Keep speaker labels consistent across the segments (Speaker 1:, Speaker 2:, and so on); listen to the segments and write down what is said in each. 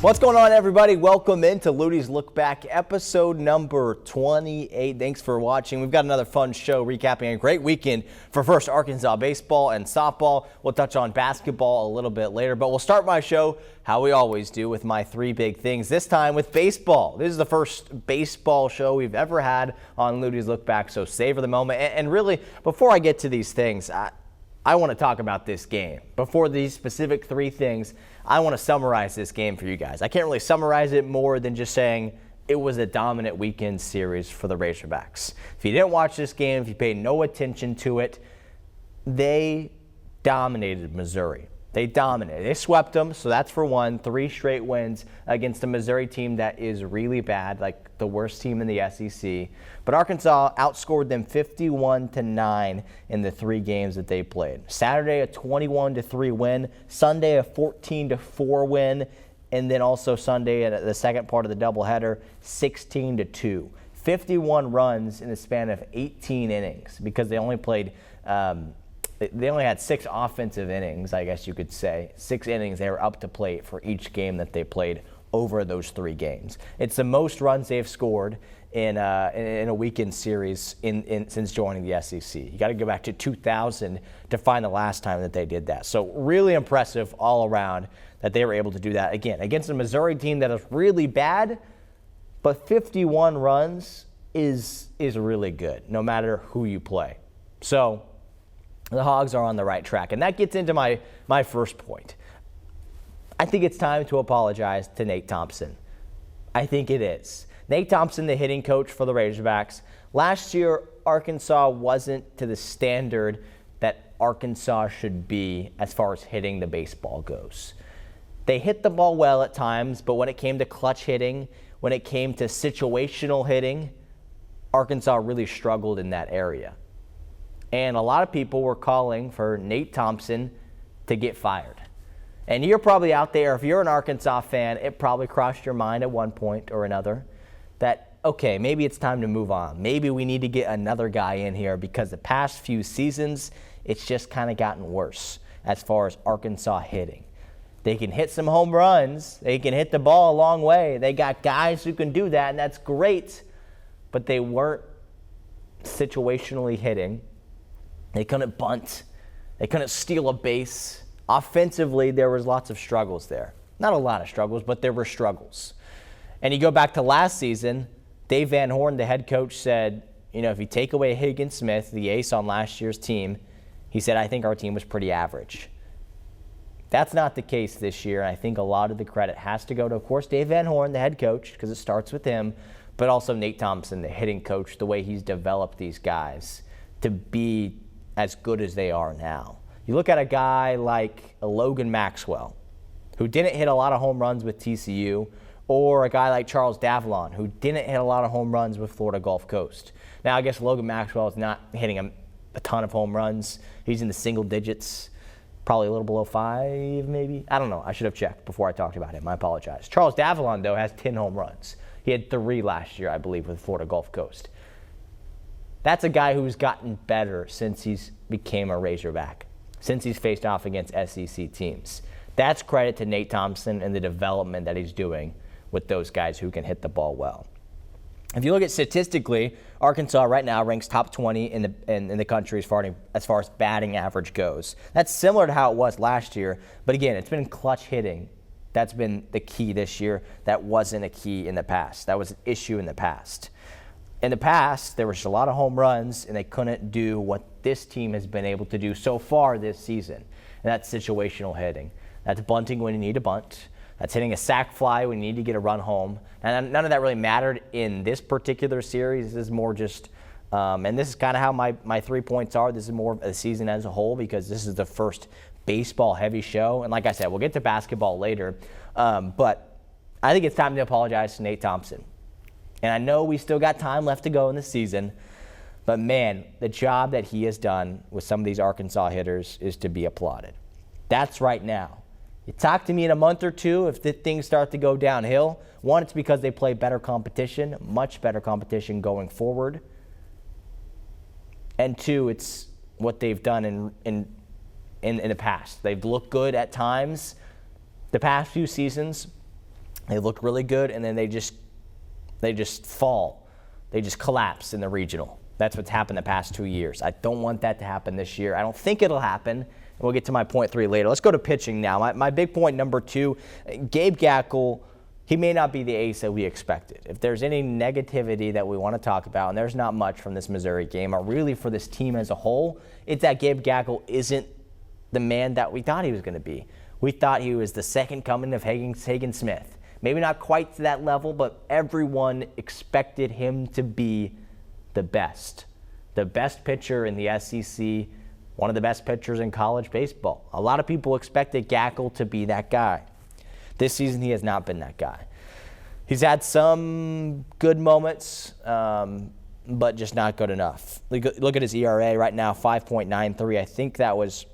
Speaker 1: What's going on, everybody? Welcome into Luttie's Look Back, episode number 28. Thanks for watching. We've got another fun show recapping a great weekend for first Arkansas baseball and softball. We'll touch on basketball a little bit later, but we'll start my show how we always do with my three big things, this time with baseball. This is the first baseball show we've ever had on Luttie's Look Back, so savor the moment. And really, before I get to these things, I want to talk about this game. Before these specific three things, I want to summarize this game for you guys. I can't really summarize it more than just saying it was a dominant weekend series for the Razorbacks. If you didn't watch this game, if you paid no attention to it, they dominated Missouri. They dominated. They swept them, so that's for one. 3 straight wins against a Missouri team that is really bad, like the worst team in the SEC. But Arkansas outscored them 51-9 in the 3 games that they played. Saturday, a 21-3 win. Sunday, a 14-4 win. And then also Sunday, the second part of the doubleheader, 16-2. 51 runs in the span of 18 innings because they only played they only had 6 offensive innings, I guess you could say. 6 innings they were up to plate for each game that they played over those 3 games. It's the most runs they've scored in a weekend series since joining the SEC. You got to go back to 2000 to find the last time that they did that. So really impressive all around that they were able to do that again against a Missouri team that is really bad, but 51 runs is really good no matter who you play. So the Hogs are on the right track, and that gets into my first point. I think it's time to apologize to Nate Thompson. I think it is. Nate Thompson, the hitting coach for the Razorbacks. Last year, Arkansas wasn't to the standard that Arkansas should be as far as hitting the baseball goes. They hit the ball well at times, but when it came to clutch hitting, when it came to situational hitting, Arkansas really struggled in that area. And a lot of people were calling for Nate Thompson to get fired. And you're probably out there, if you're an Arkansas fan, it probably crossed your mind at one point or another that, okay, maybe it's time to move on. Maybe we need to get another guy in here because the past few seasons, it's just kind of gotten worse as far as Arkansas hitting. They can hit some home runs. They can hit the ball a long way. They got guys who can do that, and that's great. But they weren't situationally hitting. They couldn't bunt. They couldn't steal a base. Offensively, there was lots of struggles there. Not a lot of struggles, but there were struggles. And you go back to last season, Dave Van Horn, the head coach, said, if you take away Higgins Smith, the ace on last year's team, he said, I think our team was pretty average. That's not the case this year, and I think a lot of the credit has to go to, of course, Dave Van Horn, the head coach, because it starts with him, but also Nate Thompson, the hitting coach, the way he's developed these guys to be as good as they are now. You look at a guy like a Logan Maxwell, who didn't hit a lot of home runs with TCU, or a guy like Charles Davalon, who didn't hit a lot of home runs with Florida Gulf Coast. Now, I guess Logan Maxwell is not hitting a ton of home runs. He's in the single digits, probably a little below 5, maybe. I don't know. I should have checked before I talked about him. I apologize. Charles Davalon, though, has 10 home runs. He had 3 last year, I believe, with Florida Gulf Coast. That's a guy who's gotten better since he's became a Razorback, since he's faced off against SEC teams. That's credit to Nate Thompson and the development that he's doing with those guys who can hit the ball well. If you look at statistically, Arkansas right now ranks top 20 in the country as far as batting average goes. That's similar to how it was last year, but again, it's been clutch hitting. That's been the key this year. That wasn't a key in the past. That was an issue in the past. In the past, there was a lot of home runs, and they couldn't do what this team has been able to do so far this season, and that's situational hitting. That's bunting when you need to bunt. That's hitting a sac fly when you need to get a run home. And none of that really mattered in this particular series. This is more just, and this is kind of how my 3 points are. This is more of a season as a whole because this is the first baseball-heavy show. And like I said, we'll get to basketball later. But I think it's time to apologize to Nate Thompson. And I know we still got time left to go in the season, but man, the job that he has done with some of these Arkansas hitters is to be applauded. That's right now. You talk to me in a month or two if things start to go downhill. One, it's because they play better competition, much better competition going forward. And 2, it's what they've done in the past. They've looked good at times the past few seasons, They look really good, and then they just fall. They just collapse in the regional. That's what's happened the past 2 years. I don't want that to happen this year. I don't think it'll happen. And we'll get to my point 3 later. Let's go to pitching now. My big point number 2, Gabe Gackle, he may not be the ace that we expected. If there's any negativity that we want to talk about, and there's not much from this Missouri game, or really for this team as a whole, it's that Gabe Gackle isn't the man that we thought he was going to be. We thought he was the second coming of Hagen Smith. Maybe not quite to that level, but everyone expected him to be the best pitcher in the SEC, one of the best pitchers in college baseball. A lot of people expected Gackle to be that guy. This season, he has not been that guy. He's had some good moments, but just not good enough. Look at his ERA right now, 5.93. I think that was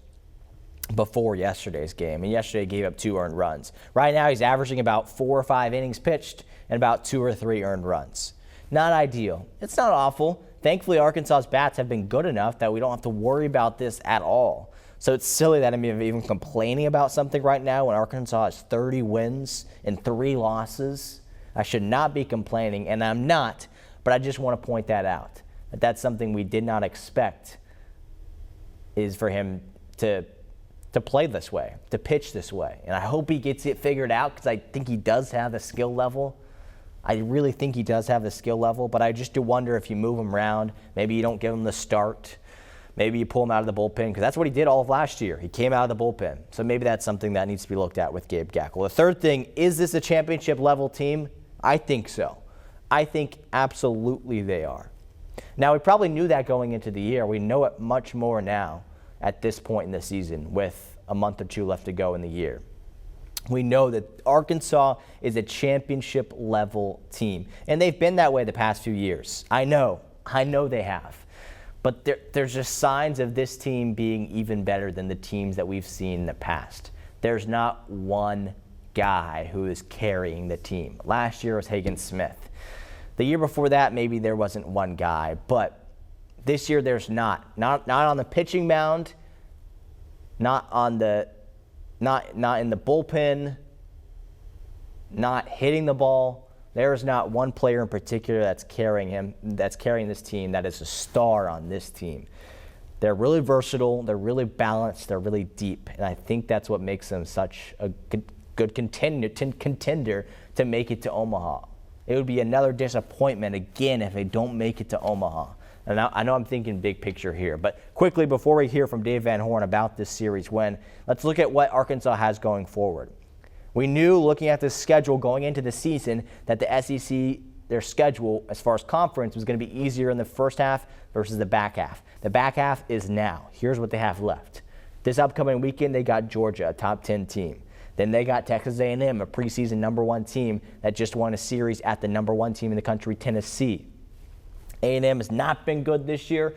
Speaker 1: before yesterday's game, and yesterday gave up 2 earned runs. Right now, he's averaging about 4 or 5 innings pitched and about 2 or 3 earned runs. Not ideal. It's not awful. Thankfully, Arkansas's bats have been good enough that we don't have to worry about this at all. So it's silly that I'm even complaining about something right now when Arkansas has 30 wins and 3 losses. I should not be complaining, and I'm not, but I just want to point that out. That's something we did not expect, is for him to play this way, to pitch this way. And I hope he gets it figured out, because I think he does have the skill level. I really think he does have the skill level, but I just do wonder if you move him around, maybe you don't give him the start. Maybe you pull him out of the bullpen, because that's what he did all of last year. He came out of the bullpen. So maybe that's something that needs to be looked at with Gabe Gackle. The third thing, is this a championship-level team? I think so. I think absolutely they are. Now, we probably knew that going into the year. We know it much more now at this point in the season with a month or 2 left to go in the year. We know that Arkansas is a championship-level team, and they've been that way the past few years. I know they have. But there's just signs of this team being even better than the teams that we've seen in the past. There's not one guy who is carrying the team. Last year was Hagen Smith. The year before that, maybe there wasn't one guy. But this year, there's not on the pitching mound, not in the bullpen, not hitting the ball. There is not one player in particular that's carrying this team, that is a star on this team. They're really versatile, they're really balanced, they're really deep, and I think that's what makes them such a good contender to make it to Omaha. It would be another disappointment again if they don't make it to Omaha. And I know I'm thinking big picture here, but quickly before we hear from Dave Van Horn about this series win, let's look at what Arkansas has going forward. We knew, looking at this schedule going into the season, that the SEC, their schedule as far as conference, was going to be easier in the first half versus the back half. The back half is now. Here's what they have left. This upcoming weekend, they got Georgia, a top 10 team. Then they got Texas A&M, a preseason number 1 team that just won a series at the number 1 team in the country, Tennessee. A&M has not been good this year,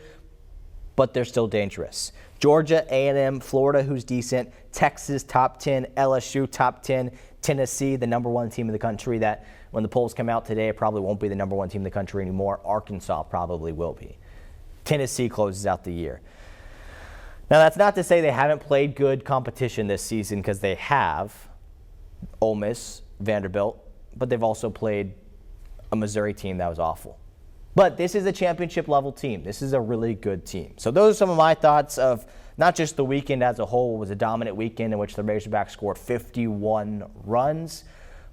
Speaker 1: but they're still dangerous. Georgia, A&M, Florida, who's decent, Texas, top 10, LSU, top 10, Tennessee, the number 1 team in the country that when the polls come out today, it probably won't be the number 1 team in the country anymore. Arkansas probably will be. Tennessee closes out the year. Now, that's not to say they haven't played good competition this season, because they have. Ole Miss, Vanderbilt, but they've also played a Missouri team that was awful. But this is a championship-level team. This is a really good team. So those are some of my thoughts of not just the weekend as a whole. It was a dominant weekend in which the Razorbacks scored 51 runs,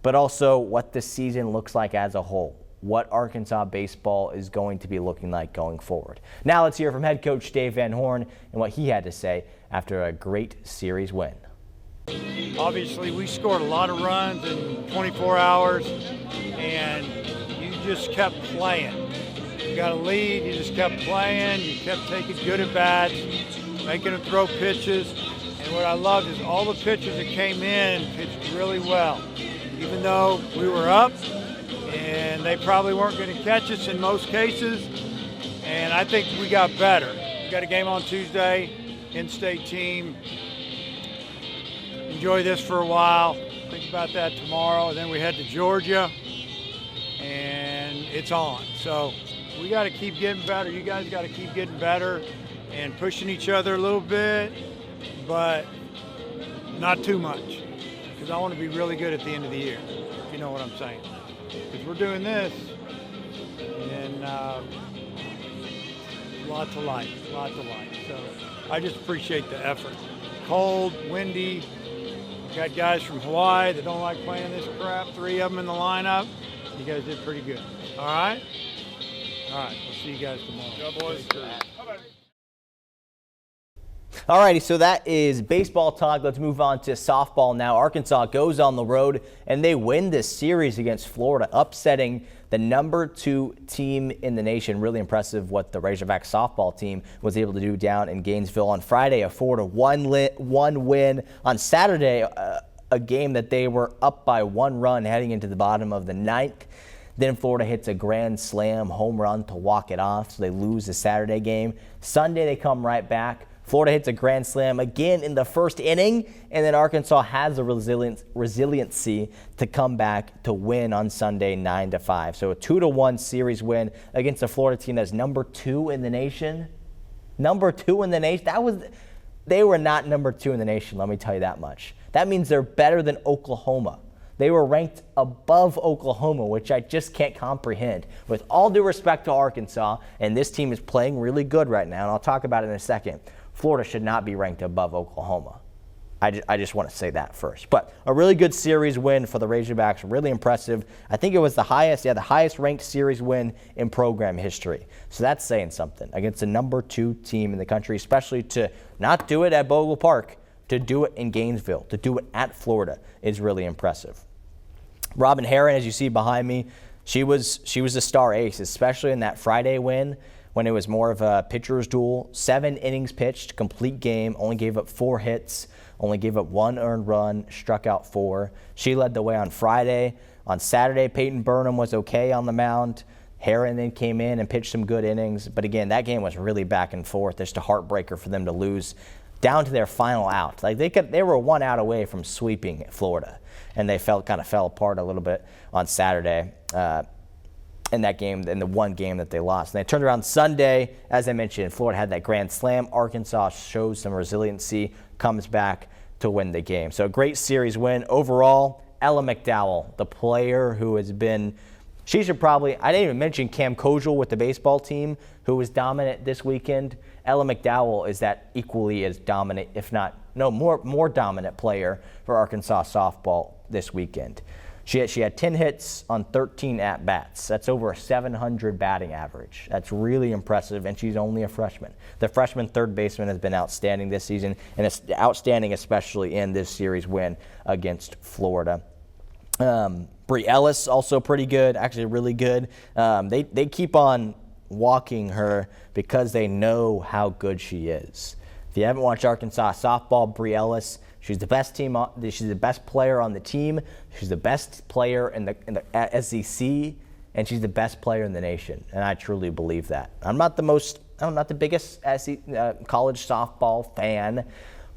Speaker 1: but also what the season looks like as a whole, what Arkansas baseball is going to be looking like going forward. Now let's hear from head coach Dave Van Horn and what he had to say after a great series win.
Speaker 2: Obviously, we scored a lot of runs in 24 hours, and you just kept playing. You got a lead, you just kept playing, you kept taking good at-bats, making them throw pitches. And what I loved is all the pitchers that came in pitched really well. Even though we were up, and they probably weren't going to catch us in most cases, and I think we got better. We got a game on Tuesday, in-state team. Enjoy this for a while. Think about that tomorrow. And then we head to Georgia, and it's on. So we got to keep getting better. You guys got to keep getting better and pushing each other a little bit, but not too much, because I want to be really good at the end of the year. if you know what I'm saying. Because we're doing this, and lots of light. So I just appreciate the effort. Cold, windy. Got guys from Hawaii that don't like playing this crap. 3 of them in the lineup. You guys did pretty good. All right? All right. We'll see you guys tomorrow.
Speaker 3: Go, boys.
Speaker 1: Alrighty, so that is baseball talk. Let's move on to softball now. Arkansas goes on the road, and they win this series against Florida, upsetting the number 2 team in the nation. Really impressive what the Razorbacks softball team was able to do down in Gainesville on Friday. A 4-1 win. On Saturday, a game that they were up by 1 run heading into the bottom of the 9th. Then Florida hits a grand slam home run to walk it off, so they lose the Saturday game. Sunday, they come right back. Florida hits a grand slam again in the first inning, and then Arkansas has the resiliency to come back to win on Sunday 9-5. So a 2-1 series win against a Florida team that's number 2 in the nation. Number 2 in the nation. They were not number 2 in the nation, let me tell you that much. That means they're better than Oklahoma. They were ranked above Oklahoma, which I just can't comprehend. With all due respect to Arkansas, and this team is playing really good right now, and I'll talk about it in a second. Florida should not be ranked above Oklahoma. I just want to say that first. But a really good series win for the Razorbacks, really impressive. I think it was the highest ranked series win in program history. So that's saying something against the number 2 team in the country, especially to not do it at Bogle Park, to do it in Gainesville, to do it at Florida is really impressive. Robin Herron, as you see behind me, she was a star ace, especially in that Friday win, when it was more of a pitcher's duel. 7 innings pitched, complete game, only gave up 4 hits, only gave up 1 earned run, struck out 4. She led the way on Friday. On Saturday, Peyton Burnham was okay on the mound. Herron then came in and pitched some good innings. But again, that game was really back and forth. Just a heartbreaker for them to lose down to their final out. Like they were 1 out away from sweeping Florida, and they kind of fell apart a little bit on Saturday. In that game, in the one game that they lost. And they turned around Sunday. As I mentioned, Florida had that grand slam. Arkansas shows some resiliency, comes back to win the game. So a great series win. Overall, Ella McDowell, the player who has been, I didn't even mention Cam Kojal with the baseball team, who was dominant this weekend. Ella McDowell is that equally as dominant, if not, more dominant player for Arkansas softball this weekend. She had 10 hits on 13 at-bats. That's over a 700 batting average. That's really impressive, and she's only a freshman. The freshman third baseman has been outstanding this season, and it's outstanding especially in this series win against Florida. Bree Ellis, also pretty good, actually really good. They keep on walking her because they know how good she is. If you haven't watched Arkansas softball, Bree Ellis, she's the best she's the best player on the team. She's the best player in the SEC, and she's the best player in the nation. And I truly believe that. I'm not the biggest college softball fan,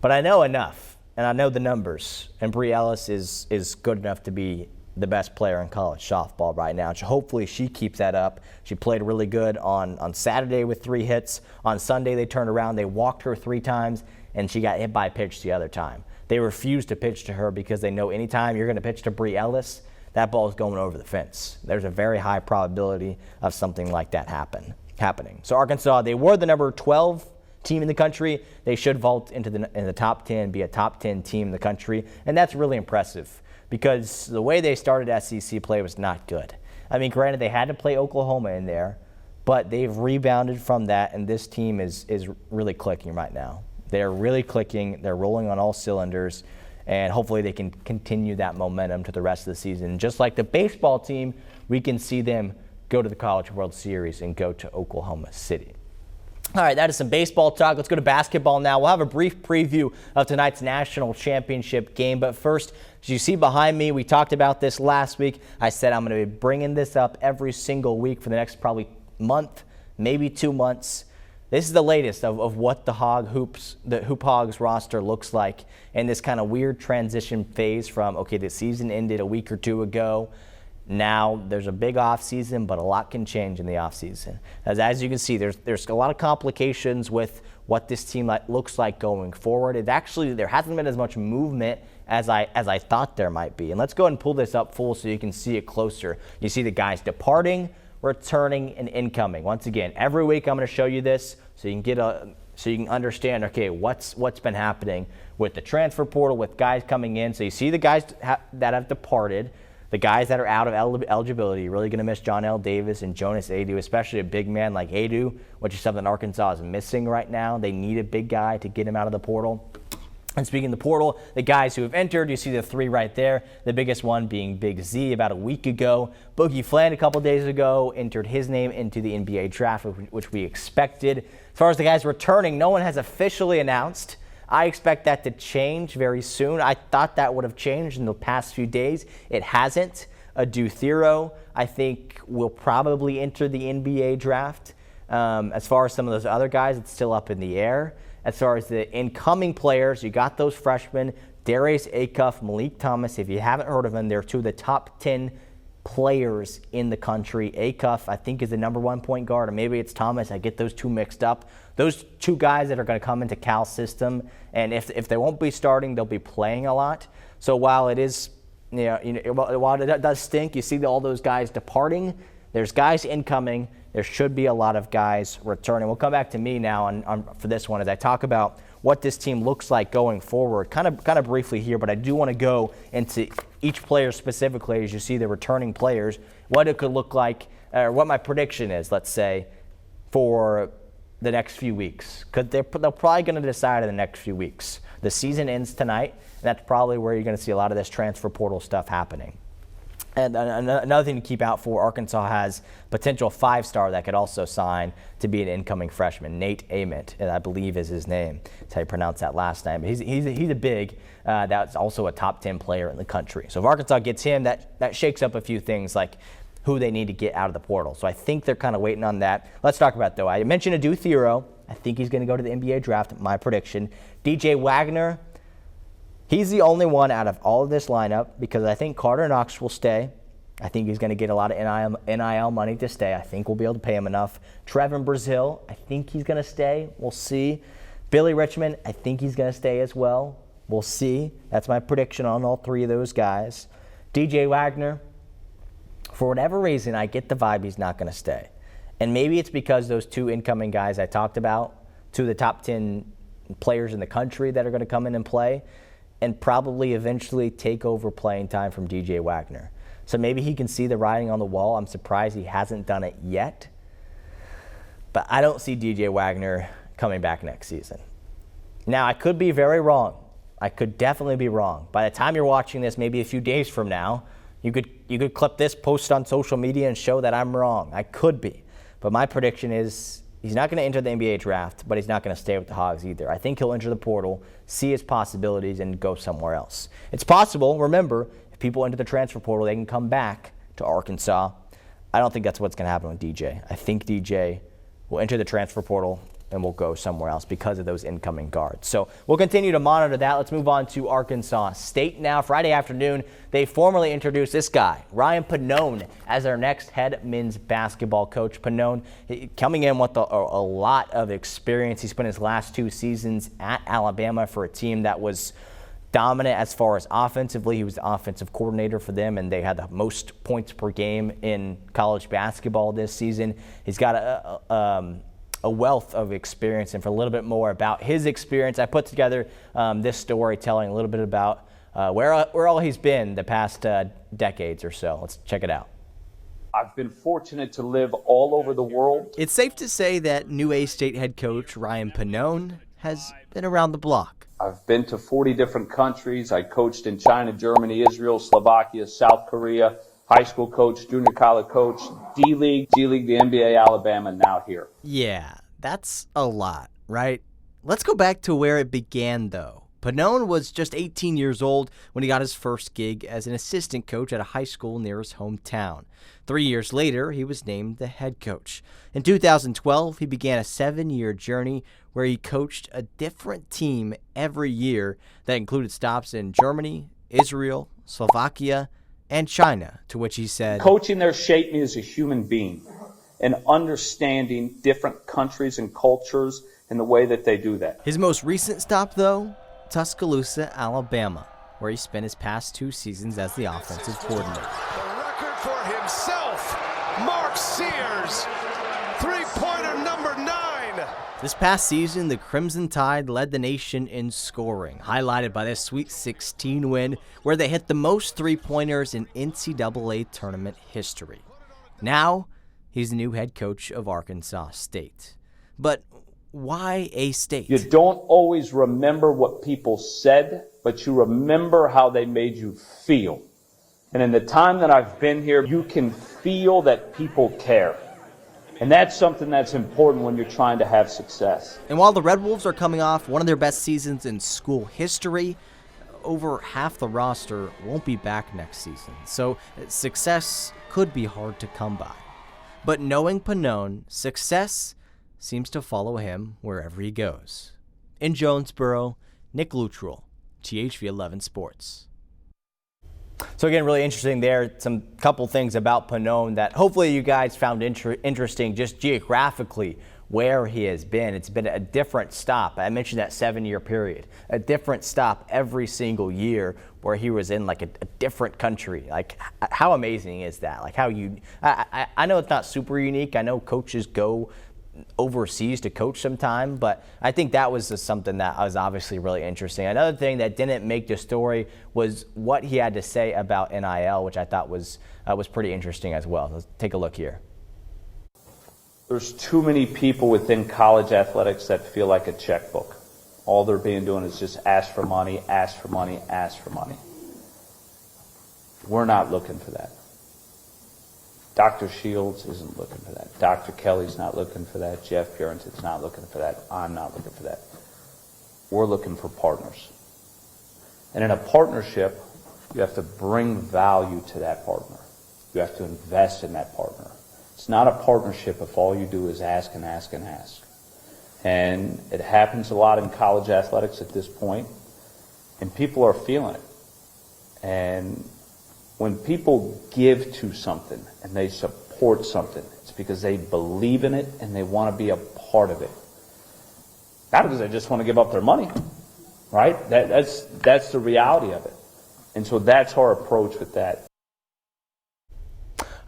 Speaker 1: but I know enough, and I know the numbers. And Bree Ellis is good enough to be the best player in college softball right now. So hopefully she keeps that up. She played really good on Saturday with 3 hits. On Sunday they turned around. They walked her 3 times, and she got hit by a pitch the other time. They refuse to pitch to her because they know anytime you're going to pitch to Bree Ellis, that ball is going over the fence. There's a very high probability of something like that happening. So Arkansas, they were the number 12 team in the country. They should vault into the top 10, be a top 10 team in the country, and that's really impressive because the way they started SEC play was not good. I mean, granted, they had to play Oklahoma in there, but they've rebounded from that, and this team is really clicking right now. They're really clicking. They're rolling on all cylinders, and hopefully they can continue that momentum to the rest of the season. Just like the baseball team, we can see them go to the College World Series and go to Oklahoma City. All right, that is some baseball talk. Let's go to basketball now. We'll have a brief preview of tonight's national championship game. But first, as you see behind me, we talked about this last week. I said I'm going to be bringing this up every single week for the next probably month, maybe 2 months. This is the latest of what the Hoop Hogs roster looks like in this kind of weird transition phase from, okay, the season ended a week or 2 ago. Now there's a big offseason, but a lot can change in the offseason. As you can see, there's a lot of complications with what this team looks like going forward. There hasn't been as much movement as I thought there might be. And let's go ahead and pull this up full so you can see it closer. You see the guys departing, returning, and incoming. Once again, every week I'm going to show you this so you can understand, okay, what's been happening with the transfer portal, with guys coming in. So you see the guys that have departed, the guys that are out of eligibility. You're really going to miss John L. Davis and Jonas Adu, especially a big man like Adu, which is something Arkansas is missing right now. They need a big guy to get him out of the portal. And speaking of the portal, the guys who have entered, you see the three right there, the biggest one being Big Z about a week ago. Boogie Fland a couple days ago entered his name into the NBA draft, which we expected. As far as the guys returning, no one has officially announced. I expect that to change very soon. I thought that would have changed in the past few days. It hasn't. Adu Thero, I think, will probably enter the NBA draft. As far as some of those other guys, it's still up in the air. As far as the incoming players, you got those freshmen, Darius Acuff, Malik Thomas. If you haven't heard of them, they're two of the top 10 players in the country. Acuff, I think, is the number one point guard, or maybe it's Thomas. I get those two mixed up. Those two guys that are going to come into Cal's system, and if they won't be starting, they'll be playing a lot. So while it is, while it does stink, you see all those guys departing. There's guys incoming. There should be a lot of guys returning. We'll come back to me now for this one as I talk about what this team looks like going forward, kind of briefly here, but I do want to go into each player specifically as you see the returning players, what it could look like, or what my prediction is, let's say, for the next few weeks. Because they're probably going to decide in the next few weeks. The season ends tonight, and that's probably where you're going to see a lot of this transfer portal stuff happening. And another thing to keep out for, Arkansas has potential 5-star that could also sign to be an incoming freshman, Nate Ament, I believe is his name. That's how you pronounce that last name. But he's a big, that's also a top 10 player in the country. So if Arkansas gets him, that shakes up a few things like who they need to get out of the portal. So I think they're kind of waiting on that. Let's talk about, though. I mentioned Adu Thero. I think he's going to go to the NBA draft, my prediction. DJ Wagner, he's the only one out of all of this lineup because I think Carter Knox will stay. I think he's going to get a lot of NIL money to stay. I think we'll be able to pay him enough. Trevin Brazil, I think he's going to stay. We'll see. Billy Richmond, I think he's going to stay as well. We'll see. That's my prediction on all three of those guys. DJ Wagner, for whatever reason, I get the vibe he's not going to stay. And maybe it's because those two incoming guys I talked about, two of the top 10 players in the country that are going to come in and play, and probably eventually take over playing time from DJ Wagner. So maybe he can see the writing on the wall. I'm surprised he hasn't done it yet. But I don't see DJ Wagner coming back next season. Now, I could be very wrong. I could definitely be wrong. By the time you're watching this, maybe a few days from now, you could clip this, post it on social media, and show that I'm wrong. I could be. But my prediction is he's not going to enter the NBA draft, but he's not going to stay with the Hogs either. I think he'll enter the portal, see his possibilities, and go somewhere else. It's possible, remember, if people enter the transfer portal, they can come back to Arkansas. I don't think that's what's going to happen with DJ. I think DJ will enter the transfer portal and will go somewhere else because of those incoming guards. So we'll continue to monitor that. Let's move on to Arkansas State now. Friday afternoon, they formally introduced this guy, Ryan Pannone, as their next head men's basketball coach. Pannone coming in with a lot of experience. He spent his last 2 seasons at Alabama for a team that was dominant as far as offensively. He was the offensive coordinator for them, and they had the most points per game in college basketball this season. He's got a wealth of experience, and for a little bit more about his experience, I put together this story telling a little bit about where all he's been the past decades or so. Let's check it out.
Speaker 3: I've been fortunate to live all over the world.
Speaker 1: It's safe to say that new A-State head coach Ryan Pannone has been around the block.
Speaker 3: I've been to 40 different countries. I coached in China, Germany, Israel, Slovakia, South Korea, high school coach, junior college coach, D-League, G-League, the NBA, Alabama, now here.
Speaker 1: Yeah, that's a lot, right? Let's go back to where it began, though. Pannone was just 18 years old when he got his first gig as an assistant coach at a high school near his hometown. 3 years later, he was named the head coach. In 2012, he began a 7-year journey where he coached a different team every year that included stops in Germany, Israel, Slovakia, and China, to which he said,
Speaker 3: coaching there shaped me as a human being. and understanding different countries and cultures and the way that they do that.
Speaker 1: His most recent stop, though, Tuscaloosa, Alabama, where he spent his past 2 seasons as the offensive coordinator.
Speaker 4: The record for himself, Mark Sears, three-pointer number 9.
Speaker 1: This past season, the Crimson Tide led the nation in scoring, highlighted by their Sweet 16 win, where they hit the most three-pointers in NCAA tournament history. Now, he's the new head coach of Arkansas State. But why a state?
Speaker 3: You don't always remember what people said, but you remember how they made you feel. And in the time that I've been here, you can feel that people care. And that's something that's important when you're trying to have success.
Speaker 1: And while the Red Wolves are coming off one of their best seasons in school history, over half the roster won't be back next season. So success could be hard to come by. But knowing Pannone, success seems to follow him wherever he goes. In Jonesboro, Nick Luttrell, THV 11 Sports. So again, really interesting there. Some couple things about Pannone that hopefully you guys found interesting just geographically where he has been. It's been a different stop. I mentioned that 7-year period, a different stop every single year where he was in like a different country. Like how amazing is that? Like how you, I know it's not super unique. I know coaches go overseas to coach sometime, but I think that was just something that was obviously really interesting. Another thing that didn't make the story was what he had to say about NIL, which I thought was pretty interesting as well. Let's take a look here.
Speaker 3: There's too many people within college athletics that feel like a checkbook. All they're being doing is just ask for money, ask for money, ask for money. We're not looking for that. Dr. Shields isn't looking for that. Dr. Kelly's not looking for that. Jeff Purinton's not looking for that. I'm not looking for that. We're looking for partners. And in a partnership, you have to bring value to that partner. You have to invest in that partner. It's not a partnership if all you do is ask and ask and ask. And it happens a lot in college athletics at this point, and people are feeling it. And when people give to something and they support something, it's because they believe in it and they want to be a part of it. Not because they just want to give up their money, right? That's the reality of it. And so that's our approach with that.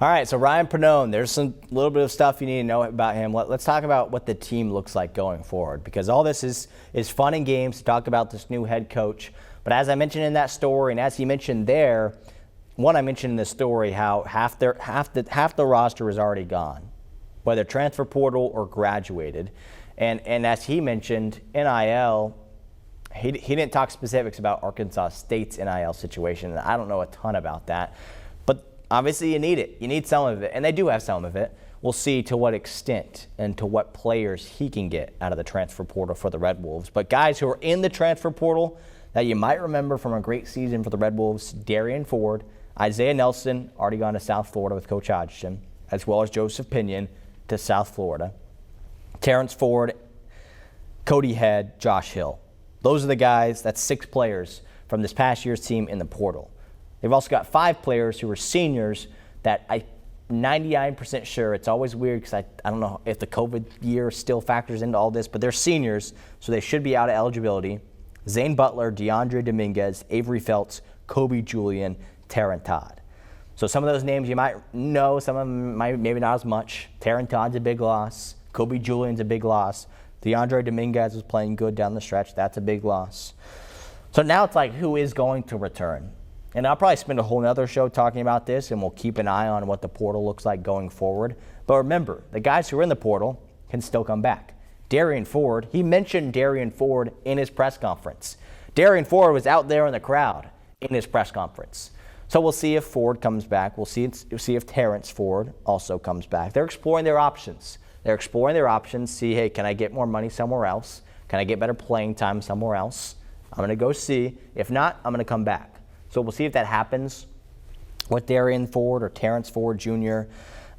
Speaker 1: All right, so Ryan Pannone, there's some little bit of stuff you need to know about him. Let's talk about what the team looks like going forward, because all this is fun and games to talk about this new head coach. But as I mentioned in that story, and as he mentioned there, I mentioned in the story how half the roster is already gone, whether transfer portal or graduated. And as he mentioned, NIL, he didn't talk specifics about Arkansas State's NIL situation, and I don't know a ton about that. But obviously you need it. You need some of it, and they do have some of it. We'll see to what extent and to what players he can get out of the transfer portal for the Red Wolves. But guys who are in the transfer portal that you might remember from a great season for the Red Wolves, Darian Ford, Isaiah Nelson, already gone to South Florida with Coach Hodgson, as well as Joseph Pinion to South Florida. Terrence Ford, Cody Head, Josh Hill. Those are the guys, that's 6 players from this past year's team in the portal. They've also got 5 players who are seniors that I'm 99% sure, it's always weird because I don't know if the COVID year still factors into all this, but they're seniors, so they should be out of eligibility. Zane Butler, DeAndre Dominguez, Avery Felts, Kobe Julian, Taryn Todd. So some of those names you might know, some of them maybe not as much. Taryn Todd's a big loss. Kobe Julian's a big loss. DeAndre Dominguez was playing good down the stretch. That's a big loss. So now it's like, who is going to return? And I'll probably spend a whole nother show talking about this, and we'll keep an eye on what the portal looks like going forward. But remember, the guys who are in the portal can still come back. Darian Ford, he mentioned Darian Ford in his press conference. Darian Ford was out there in the crowd in his press conference. So we'll see if Ford comes back. We'll see if Terrence Ford also comes back. They're exploring their options. See, hey, can I get more money somewhere else? Can I get better playing time somewhere else? I'm going to go see. If not, I'm going to come back. So we'll see if that happens with Darian Ford or Terrence Ford Jr.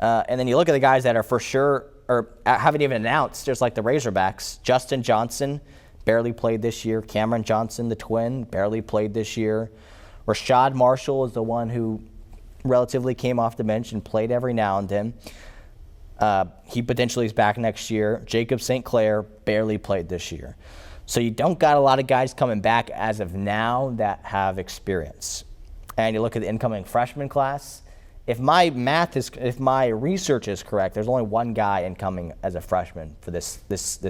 Speaker 1: And then you look at the guys that are for sure or haven't even announced, just like the Razorbacks. Justin Johnson barely played this year. Cameron Johnson, the twin, barely played this year. Rashad Marshall is the one who relatively came off the bench and played every now and then. He potentially is back next year. Jacob St. Clair barely played this year. So you don't got a lot of guys coming back as of now that have experience. And you look at the incoming freshman class. If my research is correct, there's only one guy incoming as a freshman for this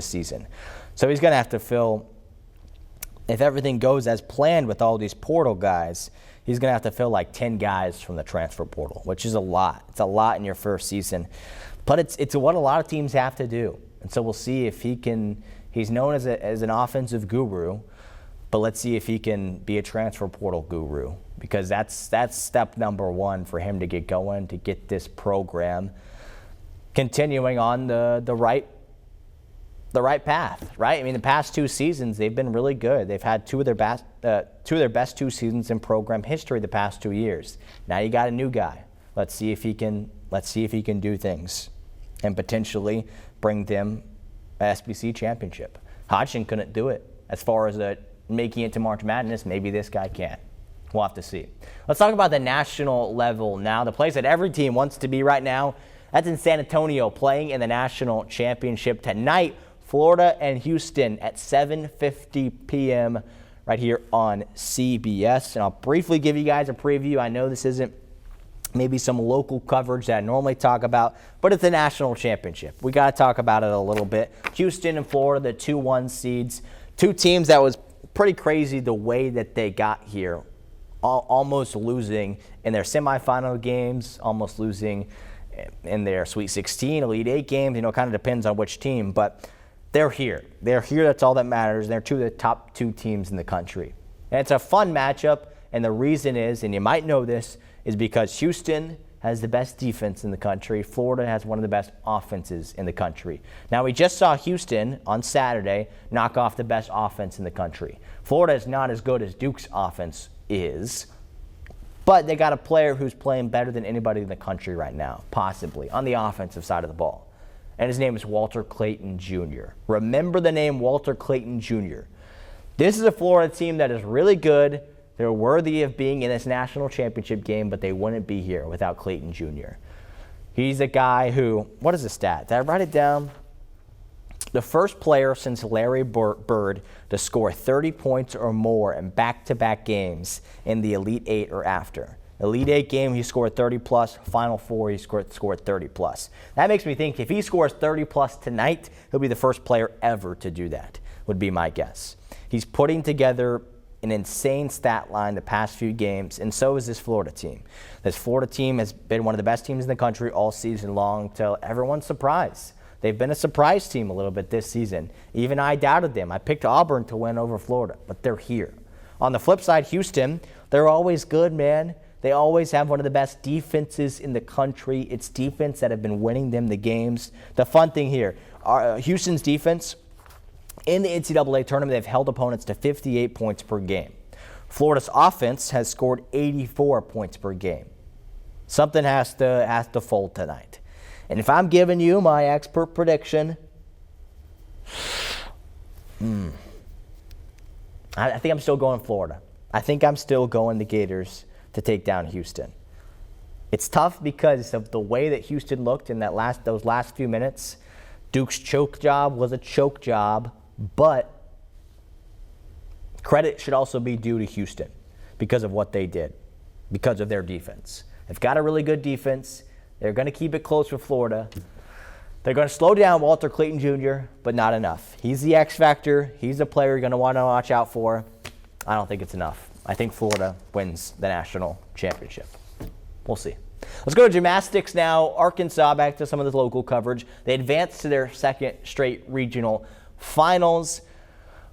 Speaker 1: season. So he's going to have to fill, if everything goes as planned with all these portal guys, he's going to have to fill like 10 guys from the transfer portal, which is a lot. It's a lot in your first season. But it's what a lot of teams have to do. And so we'll see if he can. He's known as an offensive guru, but let's see if he can be a transfer portal guru, because that's step number one for him to get going, to get this program continuing on the right path, right? I mean, the past 2 seasons they've been really good. They've had two of their best 2 seasons in program history the past 2 years. Now you got a new guy. Let's see if he can do things and potentially bring them an SBC championship. Hodgson couldn't do it. As far as making it to March Madness, maybe this guy can. We'll have to see. Let's talk about the national level now. The place that every team wants to be right now, that's in San Antonio, playing in the national championship tonight. Florida and Houston at 7:50 p.m. right here on CBS. And I'll briefly give you guys a preview. I know this isn't maybe some local coverage that I normally talk about, but it's a national championship. We got to talk about it a little bit. Houston and Florida, the 2-1 seeds. 2 teams that was pretty crazy the way that they got here. Almost losing in their semifinal games, almost losing in their Sweet 16, Elite 8 games. You know, it kind of depends on which team, but they're here. They're here. That's all that matters. They're 2 of the top 2 teams in the country. And it's a fun matchup, and the reason is, and you might know this, is because Houston has the best defense in the country. Florida has one of the best offenses in the country. Now, we just saw Houston on Saturday knock off the best offense in the country. Florida is not as good as Duke's offense is, but they got a player who's playing better than anybody in the country right now, possibly, on the offensive side of the ball. And his name is Walter Clayton Jr. Remember the name Walter Clayton Jr. This is a Florida team that is really good. They're worthy of being in this national championship game, but they wouldn't be here without Clayton Jr. He's a guy who, what is the stat? Did I write it down? The first player since Larry Bird to score 30 points or more in back-to-back games in the Elite 8 or after. Elite 8 game, he scored 30-plus. Final 4, he scored 30-plus. That makes me think if he scores 30-plus tonight, he'll be the first player ever to do that, would be my guess. He's putting together an insane stat line the past few games, and so is this Florida team. This Florida team has been one of the best teams in the country all season long, till everyone's surprised. They've been a surprise team a little bit this season. Even I doubted them. I picked Auburn to win over Florida, but they're here. On the flip side, Houston, they're always good, man. They always have one of the best defenses in the country. It's defense that have been winning them the games. The fun thing here, Houston's defense, in the NCAA tournament, they've held opponents to 58 points per game. Florida's offense has scored 84 points per game. Something has to fold tonight. And if I'm giving you my expert prediction, I think I'm still going Florida. I think I'm still going the Gators to take down Houston. It's tough because of the way that Houston looked in those last few minutes. Duke's choke job was a choke job, but credit should also be due to Houston because of what they did, because of their defense. They've got a really good defense. They're going to keep it close with Florida. They're going to slow down Walter Clayton Jr., but not enough. He's the X factor. He's the player you're going to want to watch out for. I don't think it's enough. I think Florida wins the national championship. We'll see. Let's go to gymnastics now. Arkansas, back to some of the local coverage. They advanced to their second straight regional finals,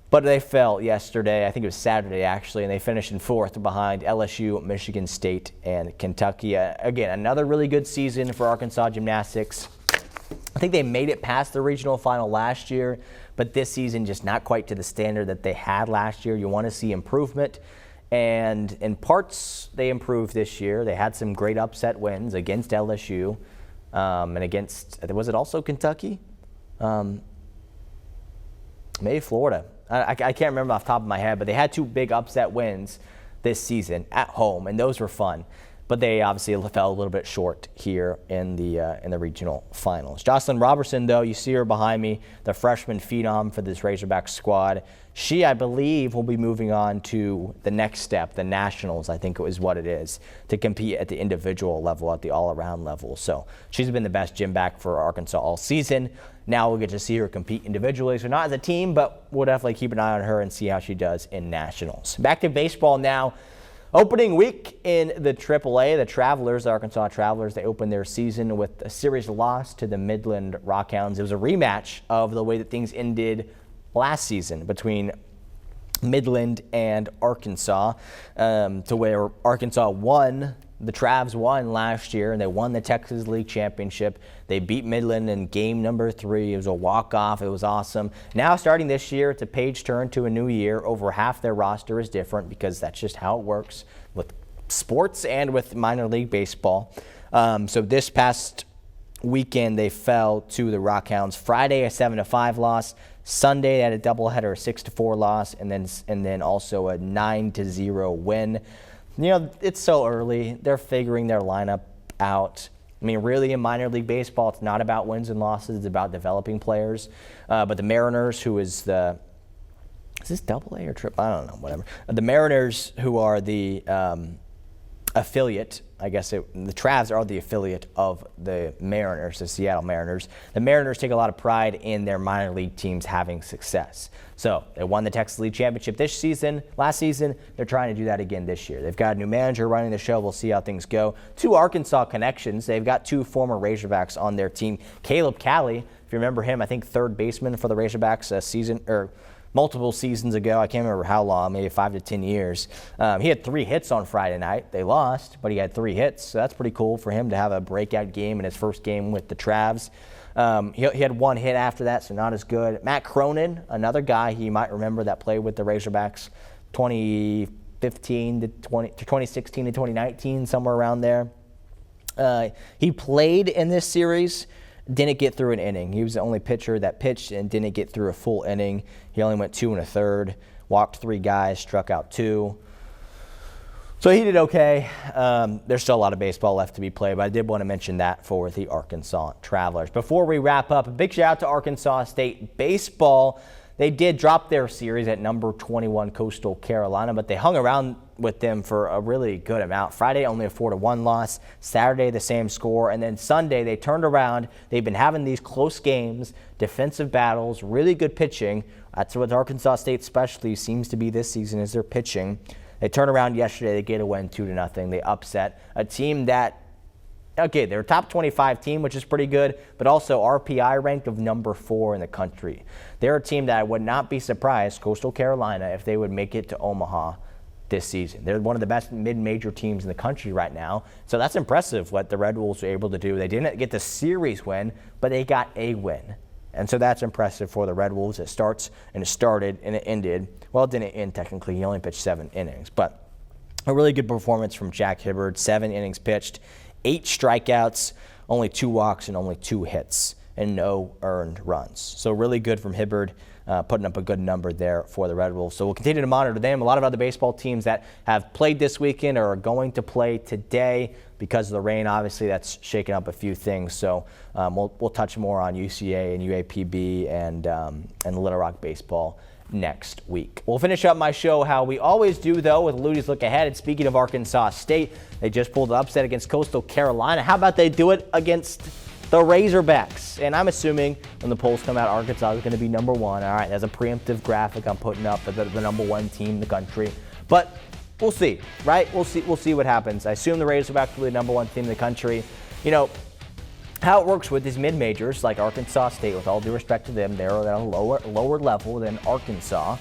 Speaker 1: but they fell yesterday. I think it was Saturday, actually, and they finished in 4th behind LSU, Michigan State, and Kentucky. Again, another really good season for Arkansas gymnastics. I think they made it past the regional final last year, but this season just not quite to the standard that they had last year. You want to see improvement, and in parts they improved this year. They had some great upset wins against LSU and against, was it also Kentucky? Maybe Florida. I can't remember off the top of my head, but they had 2 big upset wins this season at home, and those were fun. but they obviously fell a little bit short here in the regional finals. Jocelyn Robertson, though, you see her behind me, the freshman phenom for this Razorback squad. She, I believe, will be moving on to the next step, the nationals, I think it was what it is, to compete at the individual level, at the all-around level. So she's been the best gym back for Arkansas all season. Now we'll get to see her compete individually, so not as a team, but we'll definitely keep an eye on her and see how she does in nationals. Back to baseball now. Opening week in the AAA, the Travelers, the Arkansas Travelers, they opened their season with a series loss to the Midland Rockhounds. It was a rematch of the way that things ended last season between Midland and Arkansas, to where Arkansas won. The Travs won last year, and they won the Texas League Championship. They beat Midland in game number 3. It was a walk-off. It was awesome. Now, starting this year, it's a page turn to a new year. Over half their roster is different because that's just how it works with sports and with minor league baseball. So this past weekend, they fell to the Rockhounds. Friday, a 7-5 loss. Sunday, they had a doubleheader, a 6-4 loss, and then also a 9-0 win. You know, it's so early. They're figuring their lineup out. I mean, really, in minor league baseball, it's not about wins and losses. It's about developing players. But the Mariners, who is the – is this double A or triple? I don't know, whatever. The Mariners, who are the affiliate – I guess the Travs are the affiliate of the Mariners, the Seattle Mariners. The Mariners take a lot of pride in their minor league teams having success. So they won the Texas League Championship last season. They're trying to do that again this year. They've got a new manager running the show. We'll see how things go. 2 Arkansas connections. They've got 2 former Razorbacks on their team. Caleb Calley, if you remember him, I think third baseman for the Razorbacks multiple seasons ago. I can't remember how long, maybe 5 to 10 years. He had 3 hits on Friday night. They lost, but he had 3 hits. So that's pretty cool for him to have a breakout game in his first game with the Travs. He had 1 hit after that, so not as good. Matt Cronin, another guy you might remember that played with the Razorbacks 2016 to 2019, somewhere around there. He played in this series. Didn't get through an inning. He was the only pitcher that pitched and didn't get through a full inning. He only went 2 1/3, walked 3 guys, struck out 2. So he did okay. There's still a lot of baseball left to be played, but I did want to mention that for the Arkansas Travelers. Before we wrap up, a big shout out to Arkansas State Baseball. They did drop their series at number 21 Coastal Carolina, but they hung around with them for a really good amount. Friday, only a 4-1 loss. Saturday, the same score. And then Sunday, they turned around. They've been having these close games, defensive battles, really good pitching. That's what Arkansas State's specialty seems to be this season, is their pitching. They turned around yesterday. They get a win 2-0. They upset a team that, okay, they're a top 25 team, which is pretty good, but also RPI ranked of number 4 in the country. They're a team that I would not be surprised, Coastal Carolina, if they would make it to Omaha this season. They're one of the best mid-major teams in the country right now, so that's impressive what the Red Wolves were able to do. They didn't get the series win, but they got a win, and so that's impressive for the Red Wolves. It started and it ended. Well, it didn't end technically. He only pitched 7 innings, but a really good performance from Jack Hibbard. 7 innings pitched, 8 strikeouts, only 2 walks and only 2 hits, and no earned runs. So really good from Hibbard, putting up a good number there for the Red Wolves. So we'll continue to monitor them. A lot of other baseball teams that have played this weekend or are going to play today because of the rain. Obviously, that's shaking up a few things. So we'll touch more on UCA and UAPB and Little Rock baseball next week. We'll finish up my show how we always do, though, with Luttie's Look Ahead. And speaking of Arkansas State, they just pulled an upset against Coastal Carolina. How about they do it against the Razorbacks? And I'm assuming when the polls come out, Arkansas is going to be number 1. All right, that's a preemptive graphic I'm putting up of the number 1 team in the country. But we'll see, right? We'll see what happens. I assume the Razorbacks will be the number 1 team in the country. You know, how it works with these mid-majors like Arkansas State, with all due respect to them, they're at a lower level than Arkansas.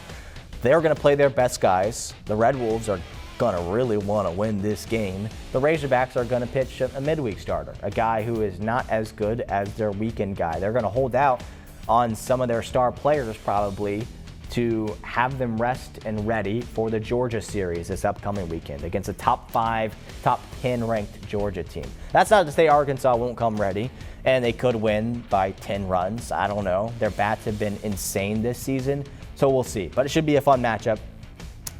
Speaker 1: They're going to play their best guys. The Red Wolves are going to really want to win this game. The Razorbacks are going to pitch a midweek starter, a guy who is not as good as their weekend guy. They're going to hold out on some of their star players probably to have them rest and ready for the Georgia series this upcoming weekend against a top 10 ranked Georgia team. That's not to say Arkansas won't come ready and they could win by 10 runs. I don't know. Their bats have been insane this season, so we'll see. But it should be a fun matchup.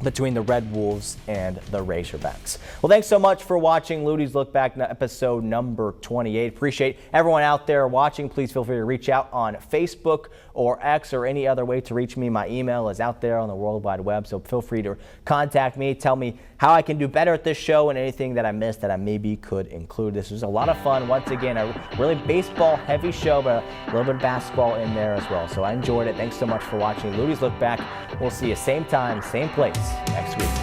Speaker 1: between the Red Wolves and the Razorbacks. Well, thanks so much for watching Luttie's Look Back episode number 28. Appreciate everyone out there watching. Please feel free to reach out on Facebook or X or any other way to reach me. My email is out there on the World Wide Web, so feel free to contact me. Tell me how I can do better at this show and anything that I missed that I maybe could include. This was a lot of fun. Once again, a really baseball-heavy show, but a little bit of basketball in there as well. So I enjoyed it. Thanks so much for watching Luttie's Look Back. We'll see you same time, same place next week.